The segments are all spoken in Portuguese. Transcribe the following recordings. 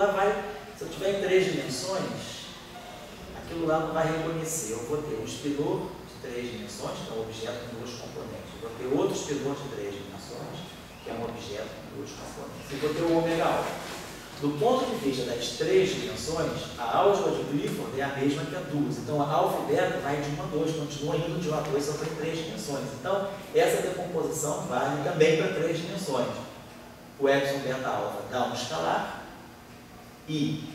lá vai, se eu tiver em 3 dimensões, aquilo lá não vai reconhecer. Eu vou ter um espinor de 3 dimensões, que é um objeto com 2 componentes. Eu vou ter outro espinor de 3 dimensões, que é um objeto com 2 componentes. E vou ter o ômega alfa. Do ponto de vista das 3 dimensões, a álgebra de Clifford é a mesma que a 2. Então, a alfa e beta vai de 1 a 2, continua indo de 1 a 2, só tem 3 dimensões. Então, essa decomposição vale também para 3 dimensões. O epsilon beta alfa dá um escalar e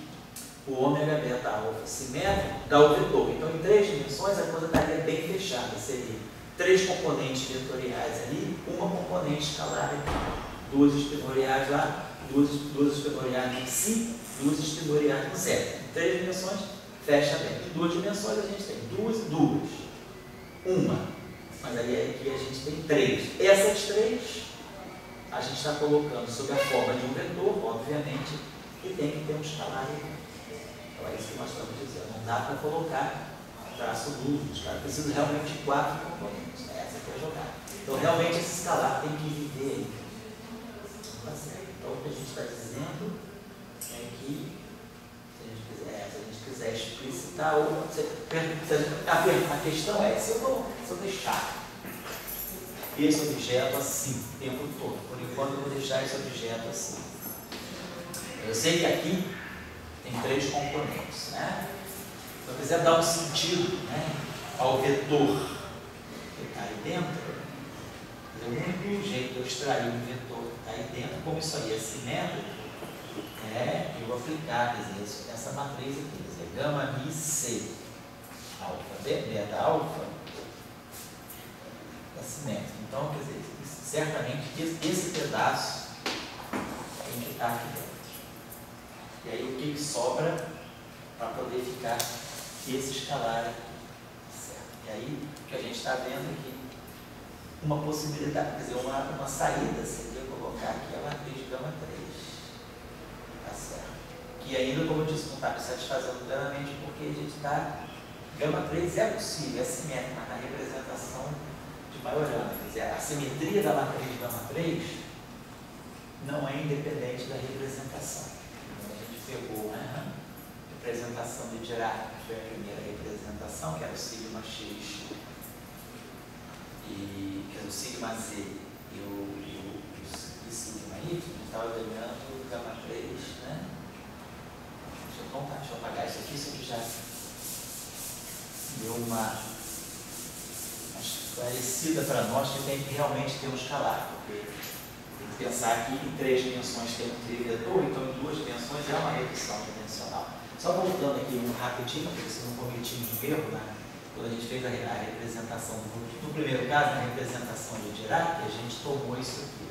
o ômega beta alfa simétrico dá o vetor. Então, em 3 dimensões, a coisa estaria bem fechada. Seria 3 componentes vetoriais ali, uma componente escalar aqui. 2 espinoriais lá, 2 espinoriais no si, 2 espinoriais no z. Em 3 dimensões, fecha bem. Em 2 dimensões, a gente tem 2 e 2. Uma. Mas aí aqui a gente tem 3. Essas 3, a gente está colocando sob a forma de um vetor, obviamente, e tem que ter um escalar aí. Então é isso que nós estamos dizendo. Não dá para colocar traço dúvida. Os caras precisam realmente de 4 componentes. Essa aqui é a jogada. Então, realmente, esse escalar tem que viver aí. Tá certo? Então, o que a gente está dizendo é que, se a gente quiser explicitar, ou a questão é, se eu deixar esse objeto assim o tempo todo, por enquanto eu vou deixar esse objeto assim. Eu sei que aqui tem 3 componentes, né? Se eu quiser dar um sentido, né, ao vetor que está aí dentro, o único jeito de eu extrair um vetor que está aí dentro, como isso aí é simétrico, é eu aplicar, quer dizer, essa matriz aqui, quer dizer, gama mi c alfa beta alfa é simétrico. Então, quer dizer, certamente esse pedaço tem que estar aqui dentro. E aí o que sobra para poder ficar esse escalar aqui, certo? E aí o que a gente está vendo aqui, uma possibilidade, quer dizer, uma saída seria colocar aqui a matriz gama 3, tá certo? Que ainda, como eu disse, não está me satisfazendo plenamente, porque a gente está, gama 3 é possível, é simétrica, mas na representação de Majorana, quer dizer, a simetria da matriz gama 3 não é independente da representação. Então, a gente pegou a representação de Dirac, que foi a primeira representação, que era o sigma x, que era o sigma z e o sigma y, a gente estava ganhando o gama 3, né? Deixa eu apagar isso aqui já deu uma esclarecida para nós que tem que realmente ter um escalar, porque tem que pensar que em 3 dimensões tem um trivetor, então em 2 dimensões é uma redução dimensional. Só voltando aqui rapidinho, porque se não cometi um erro, né? Quando a gente fez a representação, no primeiro caso, na representação de Dirac, a gente tomou isso aqui.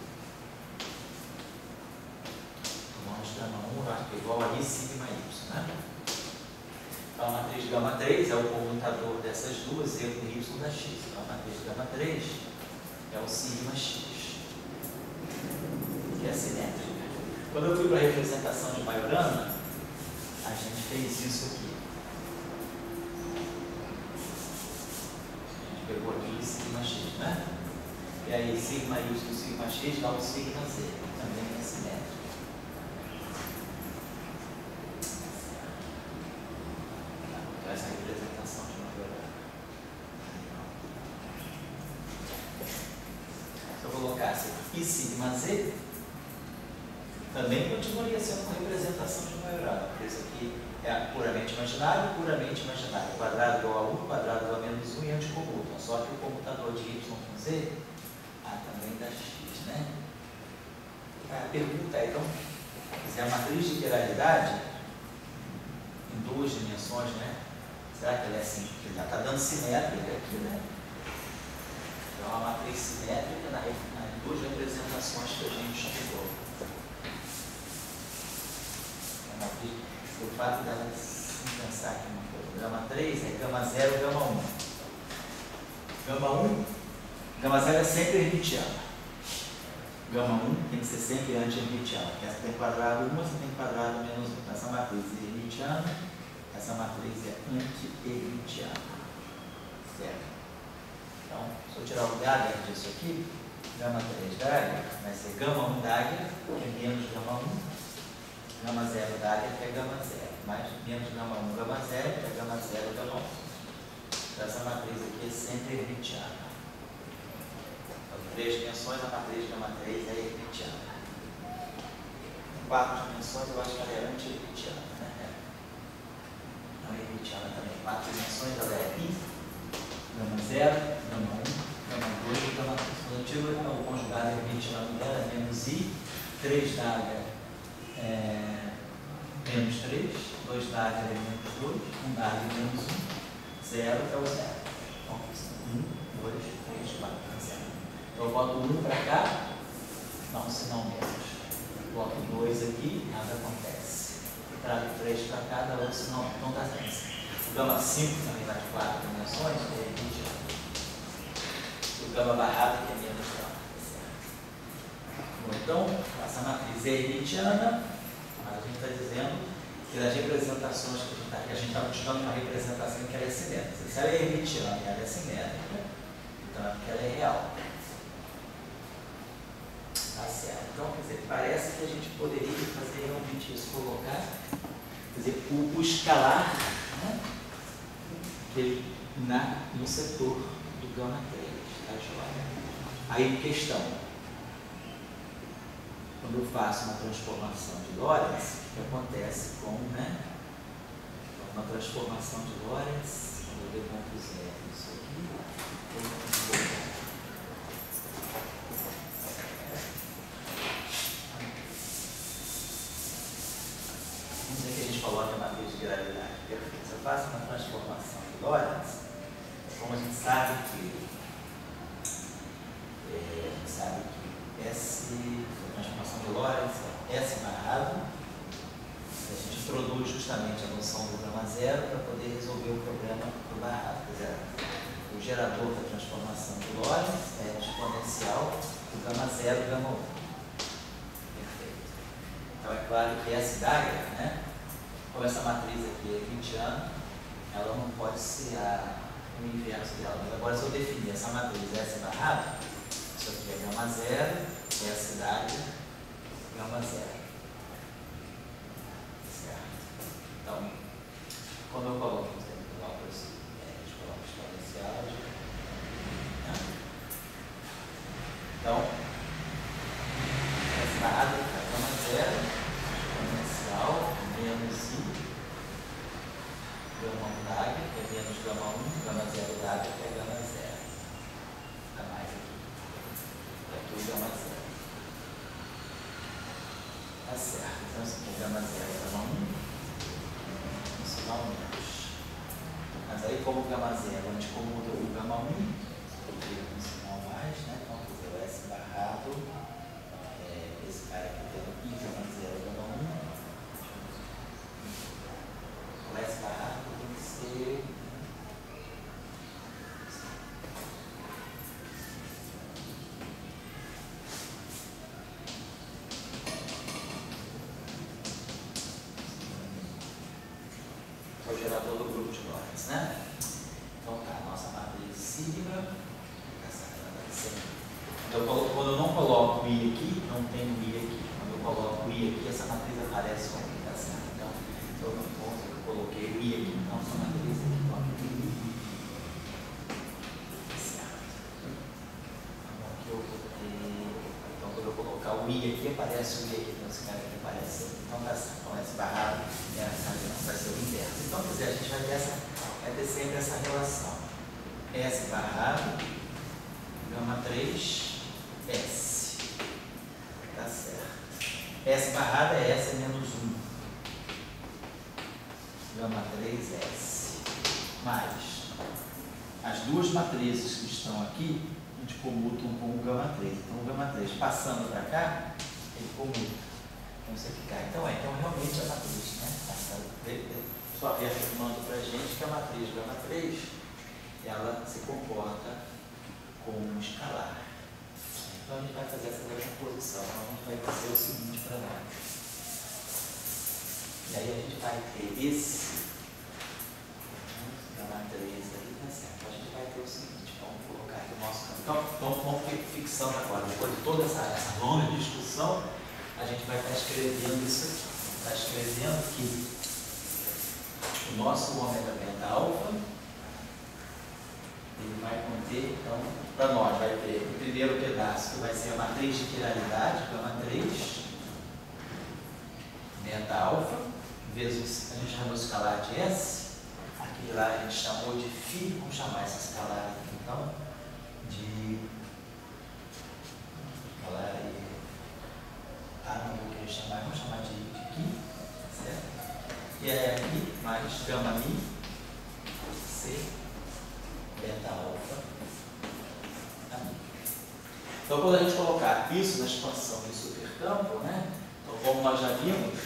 Tomamos gama 1, igual a I sigma y, né? Então, a matriz gama 3 é o comutador dessas duas, e o y da x. Então, a matriz gama 3 é o sigma x, que é simétrica. Quando eu fui para a representação de Majorana, a gente fez isso aqui. Pegou aqui sigma x, né? E aí sigma y do sigma x dá o sigma z, também é simétrico. Então essa é a representação de Majorana. Se eu colocasse I sigma z, também continuaria sendo uma representação de Majorana, porque isso aqui é puramente imaginário, quadrado igual a 1, quadrado igual a menos 1 e anticomutam. Só que o comutador de y com z, também dá x, né? A pergunta é, então, se a matriz de integralidade em 2 dimensões, né? Será que ela é assim? Já está dando simétrica aqui, né? Então, a matriz simétrica nas 2 representações que a gente estudou. A matriz, o fato dela pensar aqui uma coisa. Gama 3 é gama 0 e gama 1. Gama 0 é sempre hermitiana. Gama 1 tem que ser sempre anti-hermitiana. Essa tem quadrado 1, essa tem quadrado menos 1. Essa matriz é hermitiana, essa matriz é anti-hermitiana. Certo? Então, se eu tirar o Gaussian disso aqui, gama 3 da águia vai ser gama 1 da águia, que é menos gama 1. Gama gama zero da área que é gama zero, mais menos gama 1, gama zero, que é gama zero, gama 1. Então, essa matriz aqui é sempre hermitiana. Então, em 3 dimensões, a matriz gama 3 é hermitiana. Em 4 dimensões, eu acho que ela é anti-hermitiana, né? Não é hermitiana também. Em 4 dimensões, ela é I, gama 0, gama 1, gama 2 e gama 3. Quando eu tiro o conjugado hermitiano dela, é menos I, 3 da área é menos 3, 2 da área é menos 2, 1 da área é menos 1, 0 é o 0. Então, 1, 2, 3, 4, 0. Então, eu boto 1 para cá, não, se não menos. Boto 2 aqui, nada acontece. Trago 3 para cá, dá outro, se não está certo. O gama 5 também vai de 4 dimensões, é hermitiano. O gama barrado que é menos gama. Bom, então, essa matriz é hermitiana, mas a gente está dizendo que das representações que a gente está buscando uma representação que ela é simétrica. Se ela é hermitiana e ela é simétrica, então é porque ela é real. Tá certo. Então, quer dizer, parece que a gente poderia fazer realmente isso, colocar, quer dizer, o escalar, né, no setor do gama 3, tá, joia? Aí, questão. Quando eu faço uma transformação de Lorentz, o que acontece com, né? Uma transformação de Lorentz, quando eu decompuser isso aqui, vamos dizer que a gente coloca a matriz de gravidade. Se eu faço uma transformação de Lorentz, como a gente sabe que a transformação de Lorentz é S barrado, a gente introduz justamente a noção do gama zero para poder resolver o problema do barrado. Quer dizer, o gerador da transformação de Lorentz é exponencial do gama zero e gama 1. Perfeito. Então é claro que essa ideia, né, como essa matriz aqui é hermitiana, ela não pode ser o inverso dela. Mas agora, se eu definir essa matriz S barrado, isso aqui é gama zero, essa idade, gama zero. Certo? Então, quando eu coloco o tempo do lado, a gente coloca exponencial. Então, essa barrada é gama zero, exponencial, menos I, gama 1 da área, que é menos gama 1, gama 0 da área, que é gama 0. Dá mais aqui. Aqui o gama 0. Tá certo. Então, isso aqui é gama 0, gama 1. Isso dá um menos. Mas aí, como o gama 0, a gente comuta o gama 1, porque um sinal mais, né? Então, quer dizer, o S barrado, esse cara aqui tem I, gama 0, gama 1. O S barrado tem que ser. É o gerador do grupo de Lorentz, né? Então tá, a nossa matriz sigma. Então, quando eu não coloco o I aqui, não tem o I aqui. Quando eu coloco o I aqui, essa matriz aparece como tá certo. Então, no ponto que eu coloquei o I aqui, então essa matriz aqui coloca o I. Certo. Então, aqui eu botei. Então, quando eu colocar o I aqui, aparece o I aqui. Então, esse cara aqui aparece. Então, tá certo. Então, esse barrado vai ser o inverso. Então, quer dizer, a gente vai ter sempre essa relação. S barrado, gama 3, S. Tá certo. S barrada é S menos 1. Gama 3, S. Mais as duas matrizes que estão aqui, a gente comuta um com o gama 3. Então, o gama 3 passando para cá, ele comuta. Então, isso aqui cai. Então, realmente a matriz, né? Só reafirmando para a gente que a matriz gama 3, ela se comporta como um escalar. Então, a gente vai fazer essa decomposição. Então, a gente vai fazer o seguinte para nós. E aí, a gente vai ter esse gama 3 ali, tá certo? A gente vai ter o seguinte, vamos colocar aqui o nosso campo. Então, vamos fixando agora. Depois de toda essa longa discussão, a gente vai estar escrevendo isso aqui. está escrevendo que o nosso ômega beta alfa, ele vai conter, então, para nós, vai ter o primeiro pedaço, que vai ser a matriz de quiralidade, gama 3, beta alfa, vezes, a gente chamou de escalar de S, aquele lá a gente chamou de φ, vamos chamar essa escalar aqui, então, de escalar não vou querer chamar, vamos chamar de aqui, certo? E é aqui, mais gama mi, C, beta alfa, mi. Então, quando a gente colocar isso na expansão do supercampo, né? Então, como nós já vimos,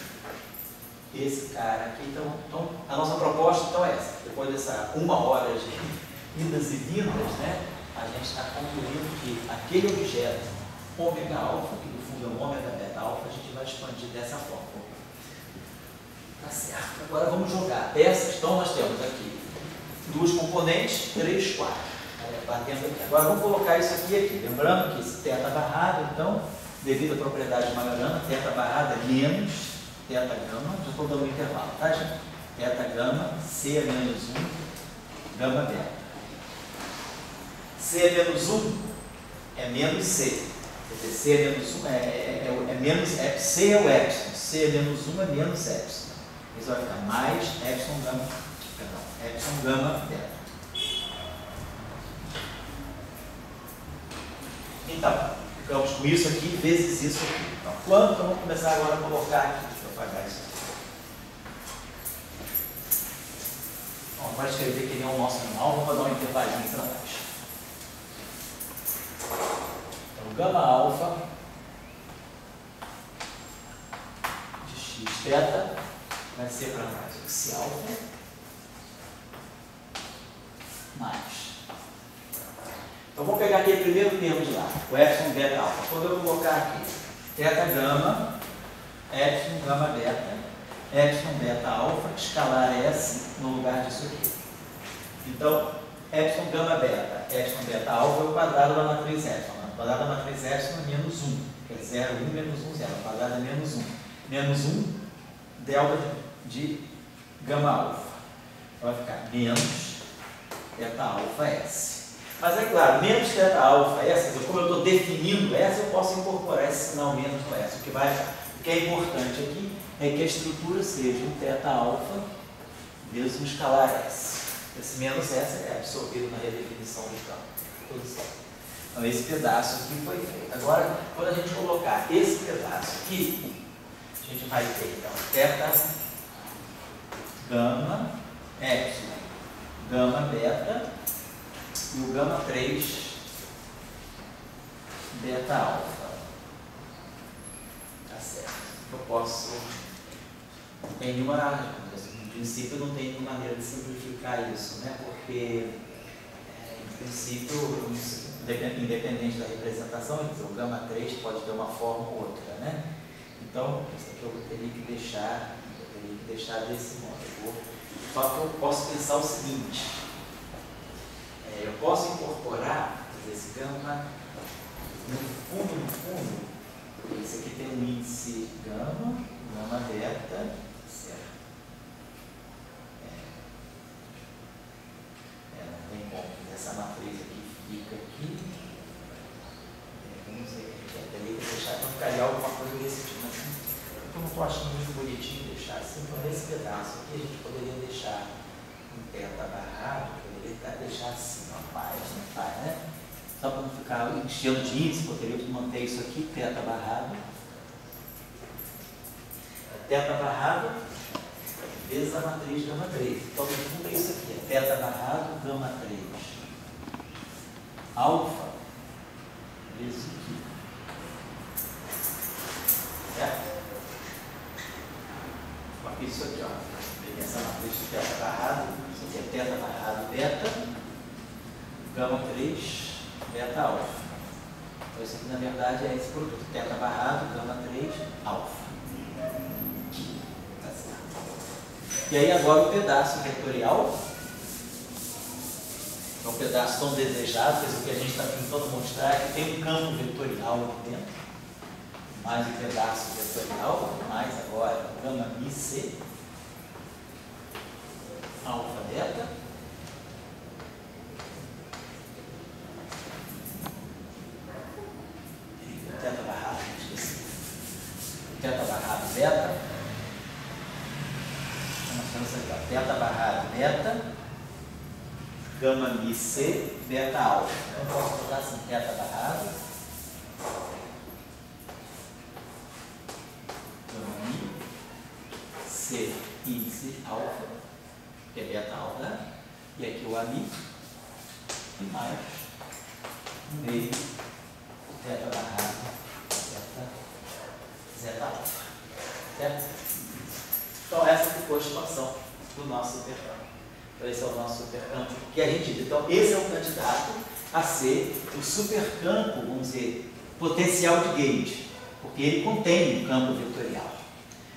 esse cara aqui, então a nossa proposta então é essa. Depois dessa 1 hora de idas e vindas, né? A gente está concluindo que aquele objeto ômega alfa, que no fundo é o ômega beta alfa, a gente vai expandir dessa forma. Tá certo. Agora vamos jogar peças. Então nós temos aqui duas componentes, 3 quartos. Batendo aqui. Agora vamos colocar isso aqui. Lembrando que esse θ barrado, então, devido à propriedade de Majorana, θ barrado é menos θ gama, já estou dando um intervalo, tá, gente? Θ gama, C é menos 1, gama beta. C é menos 1 é menos C. Quer dizer, C é menos 1 é menos, C é o epsilon. C é menos 1 é menos epsilon. Isso vai ficar mais epsilon gama, perdão, epsilon gama beta. Então, ficamos com isso aqui vezes isso aqui. Então, quanto? Então, vamos começar agora a colocar aqui. Deixa eu apagar isso aqui. Bom, pode escrever que nem o nosso animal, vamos dar um intervalinho para baixo. Então, gama alfa de x θ vai ser para nós o xi alfa mais. Então, vou pegar aqui o primeiro termo de lá, o epsilon beta alfa. Quando eu colocar aqui θ gama, epsilon gama beta, epsilon beta alfa, escalar S no lugar disso aqui. Então, epsilon gama beta, epsilon beta alfa é o quadrado da matriz epsilon. O quadrado da matriz epsilon é menos 1, que é 0, 1, menos 1, 0. O quadrado é menos 1. Menos 1, delta de gama alfa. Vai ficar menos θ alfa S. Mas é claro, menos θ alfa S, como eu estou definindo S, eu posso incorporar esse sinal menos no S. O que é importante aqui é que a estrutura seja um θ alfa vezes um escalar S. Esse menos S é absorvido na redefinição do campo. Então, esse pedaço aqui foi feito. Agora, quando a gente colocar esse pedaço aqui, a gente vai ter, então, θ gama, epsilon, gama beta, e o gama 3 beta alfa. Tá certo. Eu posso. Não tem nenhuma. No princípio, não tem nenhuma maneira de simplificar isso, né? Porque, em princípio, independente da representação, o gama 3 pode ter uma forma ou outra, né? Então, isso aqui eu teria que deixar desse modo. Só que eu posso pensar o seguinte. Eu posso incorporar esse gama no fundo, esse aqui tem um índice gama beta, certo? Não tem como, essa matriz aqui fica aqui. Não sei, teria que deixar, então ficaria alguma coisa desse tipo. Eu não estou achando muito bonitinho deixar assim, então nesse pedaço aqui a gente poderia deixar um θ barrado, deixar assim, ó, né? Só para não ficar enchendo de índice, poderia manter isso aqui, θ barrado. Θ barrado vezes a matriz gama 3. Então, no fundo é isso aqui, θ barrado, gama 3. Alfa vezes aqui. Certo? Isso aqui, ó. Peguei essa matriz de θ barrado, isso aqui é θ barrado beta, gama 3, beta alfa. Então, isso aqui, na verdade, é esse produto, θ barrado, gama 3, alfa. Tá certo. E aí, agora o pedaço vetorial, é um pedaço tão desejado, o que a gente está tentando mostrar é que tem um campo vetorial aqui dentro, mais um pedaço vetorial, mais agora, gama beta, beta barrado beta, gama mi C, beta alfa. Então, eu posso botar assim, beta barrado, gama mi, C, índice alfa, que é beta alfa, né? E aqui o ami, e mais meio, beta barrado, beta, zeta alfa. Certo? Então, essa ficou a expansão do nosso supercampo. Então, esse é o nosso supercampo que a gente diz. Então, esse é o candidato a ser o supercampo, vamos dizer, potencial de gauge, porque ele contém um campo vetorial.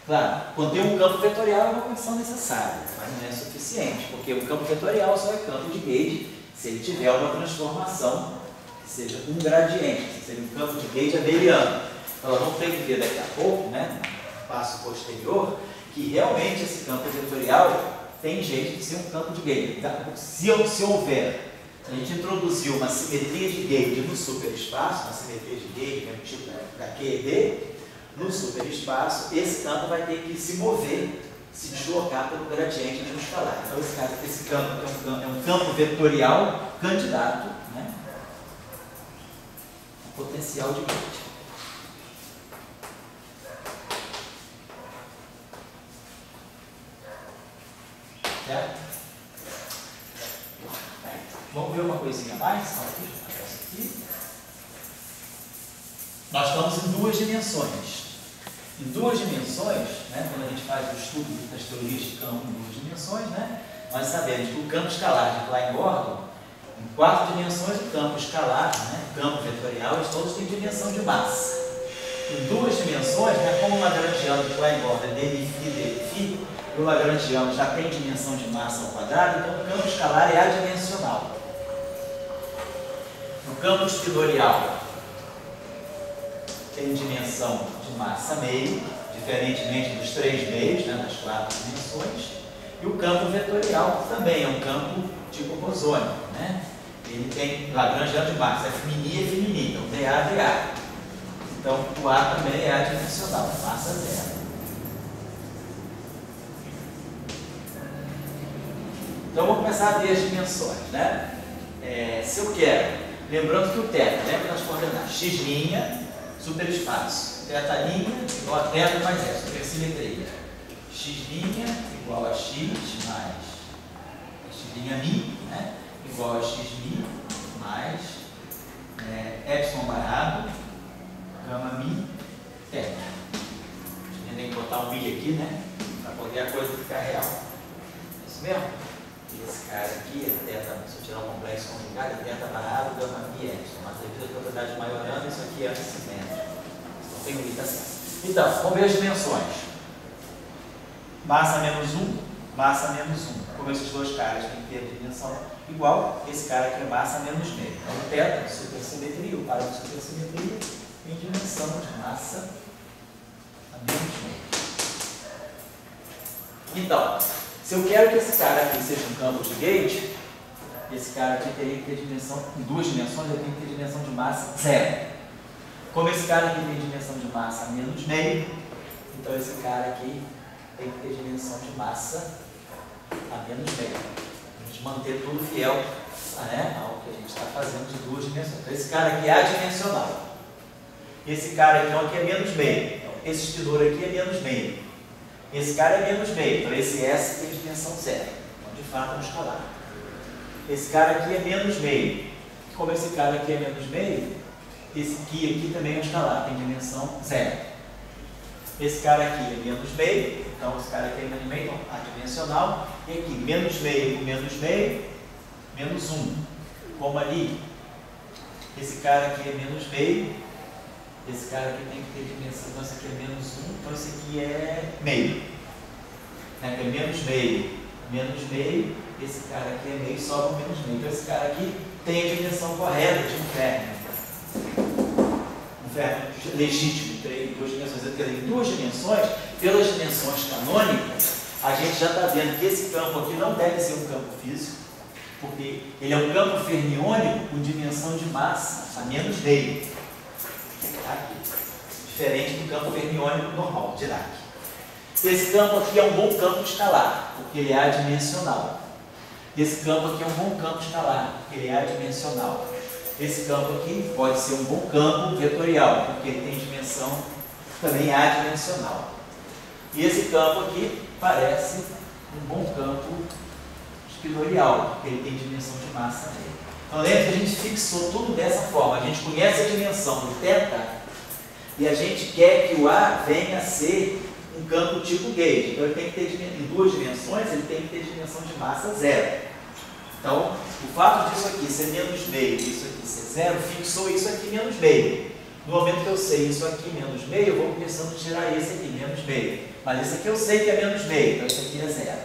Claro, conter um campo vetorial é uma condição necessária, mas não é suficiente, porque o campo vetorial só é campo de gauge se ele tiver uma transformação que seja um gradiente, que seja um campo de gauge abeliano. Então, nós vamos ter que ver daqui a pouco, né, no passo posterior, que realmente esse campo vetorial tem jeito de ser um campo de gauge. Se houver, se a gente introduzir uma simetria de gauge no superespaço, uma simetria de gauge, né, tipo da QED, no superespaço, esse campo vai ter que se mover, se deslocar pelo gradiente de um escalar. Então, esse campo é um campo vetorial candidato, né, a potencial de gauge. Certo? Vamos ver uma coisinha a mais? Aqui. Nós estamos em duas dimensões. Em duas dimensões, né, quando a gente faz o estudo das teorias de campo em duas dimensões, né, nós sabemos que o campo escalar de Klein-Gordon, em 4 dimensões, o campo escalar, né, o campo vetorial, eles todos têm dimensão de massa. Em duas dimensões, né, como o lagrangiano de Klein-Gordon é dφ, e o lagrangiano já tem dimensão de massa ao quadrado, então o campo escalar é adimensional. No campo spinorial tem dimensão de massa meio, diferentemente dos 3 meios, né, das 4 dimensões. E o campo vetorial também é um campo tipo bosônico, né? Ele tem lagrangiano de massa, F-mini e F-mini, então DA, DA. Então o A também é adimensional, massa zero. Então, vamos começar a ver as dimensões, né? Se eu quero, lembrando que o θ, lembra das coordenadas, x', superespaço, θ' igual a θ mais S, supersimetria. X' igual a x mais x', né? Igual a x'mi mais epsilon barrado, gama mi, θ. A gente tem que botar um mi aqui, né? Para poder a coisa ficar real. É isso mesmo? Esse cara aqui, se eu tirar um complexo conjugado, é θ barrado, gama mi, epsilon. Mas devido à propriedade maiorana, isso aqui é antissimétrico. Então tem um i, tá certo. Então, vamos ver as dimensões. Massa menos 1, massa menos 1. Como esses dois caras têm que ter a dimensão igual, esse cara aqui é massa menos meio. Então, o θ, supersimetria, o parâmetro de supersimetria, tem dimensão de massa a menos meio. Então, se eu quero que esse cara aqui seja um campo de gauge, esse cara aqui teria que ter dimensão, em 2 dimensões, eu tenho que ter dimensão de massa zero. Como esse cara aqui tem dimensão de massa menos meio, então esse cara aqui tem que ter dimensão de massa a menos meio. A gente manter tudo fiel, né, ao que a gente está fazendo de 2 dimensões. Então esse cara aqui é adimensional. Esse cara aqui, então, aqui é menos meio. Então, esse espinor aqui é menos meio. Esse cara é menos meio, então esse S tem dimensão zero. Então, de fato, é um escalar. Esse cara aqui é menos meio. Como esse cara aqui é menos meio, esse aqui também é um escalar, tem dimensão zero. Esse cara aqui é menos meio, então esse cara aqui é menos meio, então adimensional. E aqui, menos meio com menos meio, menos 1. Como ali, esse cara aqui é menos meio, esse cara aqui tem que ter dimensão, então esse aqui é menos 1, então esse aqui é meio. É menos meio, esse cara aqui é meio, sobra um menos meio. Então esse cara aqui tem a dimensão correta de um férmio. Um férmio legítimo, em 2 dimensões. Quer dizer, em 2 dimensões, pelas dimensões canônicas, a gente já está vendo que esse campo aqui não deve ser um campo físico, porque ele é um campo fermiônico com dimensão de massa a menos meio. Aqui. Diferente do campo fermiônico normal, Dirac. Esse campo aqui é um bom campo escalar, porque ele é adimensional. Esse campo aqui é um bom campo escalar, porque ele é adimensional. Esse campo aqui pode ser um bom campo vetorial, porque ele tem dimensão também adimensional. E esse campo aqui parece um bom campo espinorial, porque ele tem dimensão de massa nele. Então lembra que a gente fixou tudo dessa forma. A gente conhece a dimensão do θ e a gente quer que o A venha a ser um campo tipo gauge. Então ele tem que ter em duas dimensões, ele tem que ter dimensão de massa zero. Então, o fato disso aqui ser menos meio e isso aqui ser zero, fixou isso aqui menos meio. No momento que eu sei isso aqui menos meio, eu vou começando a tirar esse aqui menos meio. Mas esse aqui eu sei que é menos meio, então esse aqui é zero.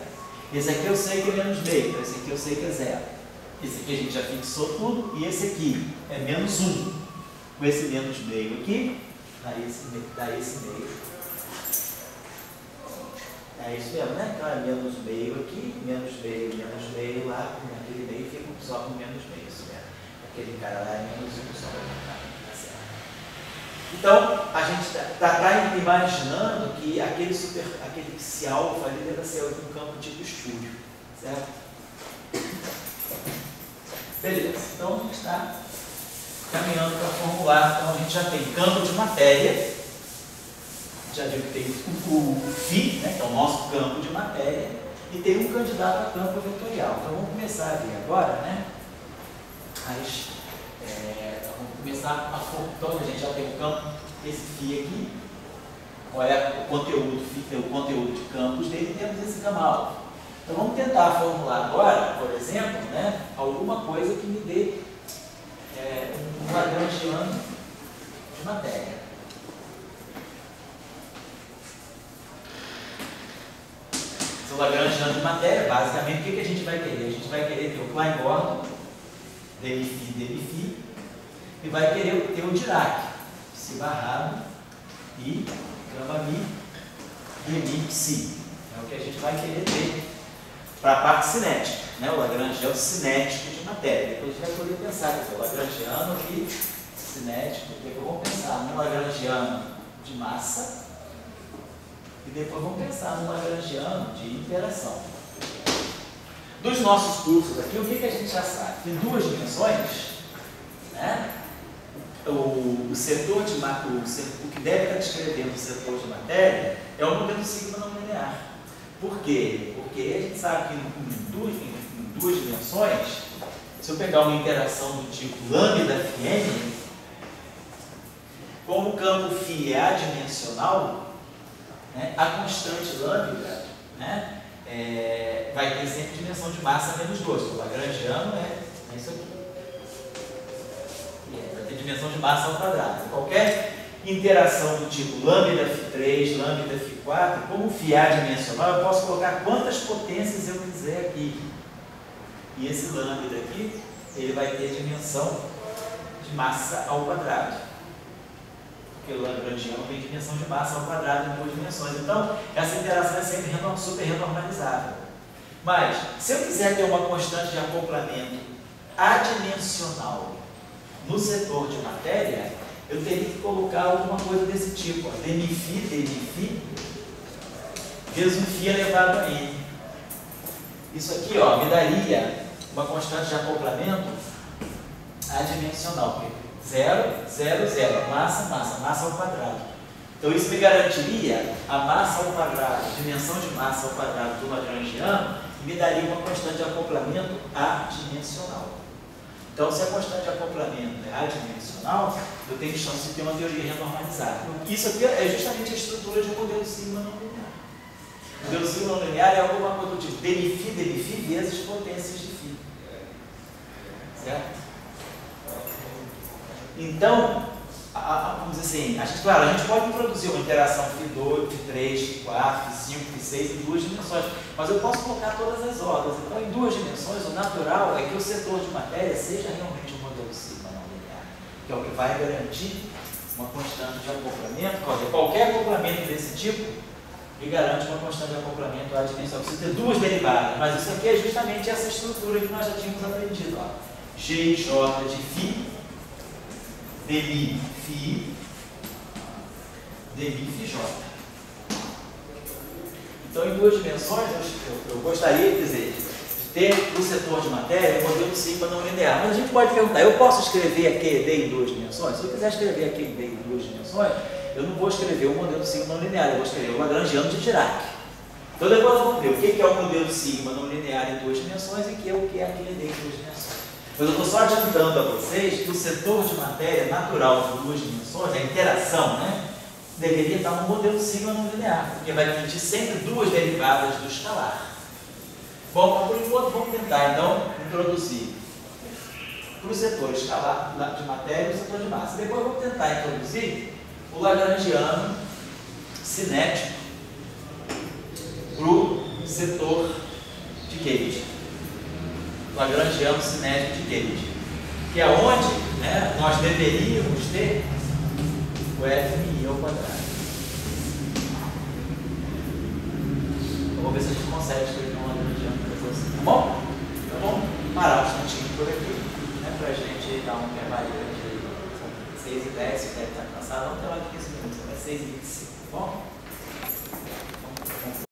Esse aqui eu sei que é menos meio, então esse aqui eu sei que é zero. Esse aqui a gente já fixou tudo e esse aqui é menos 1. Com esse menos meio aqui, dá esse meio. É isso mesmo, né? Então é menos meio aqui, menos meio lá, naquele meio fica só com menos meio. Isso mesmo. Aquele cara lá é menos 1 só para tá certo. Então, a gente está imaginando que aquele psi alfa ali deve ser um campo tipo estúdio, certo? Beleza, então a gente está caminhando para formular. Então a gente já tem campo de matéria, já viu que tem o φ, né, que é o nosso campo de matéria, e tem um candidato a campo vetorial. Então vamos começar a ver agora, né? Vamos começar a formular. Então a gente já tem o campo, esse φ aqui, olha o conteúdo de campos dele, temos esse gama alfa. Então vamos tentar formular agora, por exemplo, né, alguma coisa que me dê um lagrangiano de matéria. O lagrangiano de matéria, basicamente, o que a gente vai querer? A gente vai querer ter o Klein-Gordon, dmi-φ, e vai querer ter o Dirac, psi barrado e gama-mi, dmi-psi. É o que a gente vai querer ter para a parte cinética, né? O lagrangiano cinético de matéria. Depois a gente vai poder pensar, quer dizer, o lagrangiano aqui, cinético, depois vamos pensar no lagrangiano de massa e depois vamos pensar no lagrangiano de interação. Dos nossos cursos aqui, o que a gente já sabe? Em duas dimensões, né? O setor de o que deve estar descrevendo o setor de matéria é o modelo sigma não linear. Por quê? Porque a gente sabe que em duas dimensões, se eu pegar uma interação do tipo lambda-φn, como o campo φ é adimensional, né, a constante lambda, né, vai ter sempre dimensão de massa menos 2. O lagrangiano é isso aqui. Vai ter dimensão de massa ao quadrado. Qualquer interação do tipo lambda-φ3, lambda-φ4, como φ é adimensional, eu posso colocar quantas potências eu quiser aqui. E esse lambda aqui, ele vai ter dimensão de massa ao quadrado. Porque o lagrangiano tem dimensão de massa ao quadrado em duas dimensões. Então, essa interação é sempre super renormalizável. Mas, se eu quiser ter uma constante de acoplamento adimensional no setor de matéria, eu teria que colocar alguma coisa desse tipo, dmi-φ, vezes um φ elevado a n. Isso aqui, ó, me daria uma constante de acoplamento adimensional, porque 0, 0, 0, massa ao quadrado. Então isso me garantiria a massa ao quadrado, dimensão de massa ao quadrado do lagrangiano, e me daria uma constante de acoplamento adimensional. Então, se a constante de acoplamento é adimensional, eu tenho chance de ter uma teoria renormalizada. Isso aqui é justamente a estrutura de um modelo sigma não linear. O modelo sigma não linear é alguma coisa do tipo dmi-φ vezes potências de φ. Certo? Então, vamos dizer assim, claro, a gente pode introduzir uma interação φ2, φ3, φ4, φ5, φ6 em duas dimensões, mas eu posso colocar todas as ordens. Então, em duas dimensões, o natural é que o setor de matéria seja realmente um modelo sigma não linear, que é o que vai garantir uma constante de acoplamento. Qualquer acoplamento desse tipo me garante uma constante de acoplamento adimensional. Precisa ter duas derivadas, mas isso aqui é justamente essa estrutura que nós já tínhamos aprendido. Ó. G e J de φ, dmi-φ, dmi-φj. Então, em duas dimensões, eu gostaria de dizer, ter o setor de matéria um modelo sigma não linear. Mas a gente pode perguntar, eu posso escrever aqui D em duas dimensões? Se eu quiser escrever aqui D em duas dimensões, eu não vou escrever o modelo sigma não linear, eu vou escrever o Lagrangiano de Dirac. Então depois eu vou ver o que é o modelo sigma não linear em duas dimensões e o que é aquele D em duas dimensões. Mas eu estou só adiantando a vocês que o setor de matéria natural de duas dimensões, a interação, né, deveria estar no modelo sigma não linear, porque vai permitir sempre duas derivadas do escalar. Bom, por enquanto vamos tentar então introduzir para o setor escalar de matéria e o setor de massa. Depois vamos tentar introduzir o Lagrangiano cinético para o setor de Cage. Lagrangiano cinético de Cage, que é onde, né, nós deveríamos ter o FMI ao quadrado. Eu vou ver se a gente consegue escrever um Lagrangiano para você, tá bom? Então vamos parar um instantinho por aqui, né, para a gente dar um trabalho de 6h10, se deve estar cansado, vamos trabalhar de 15 minutos, até 6h25, tá bom?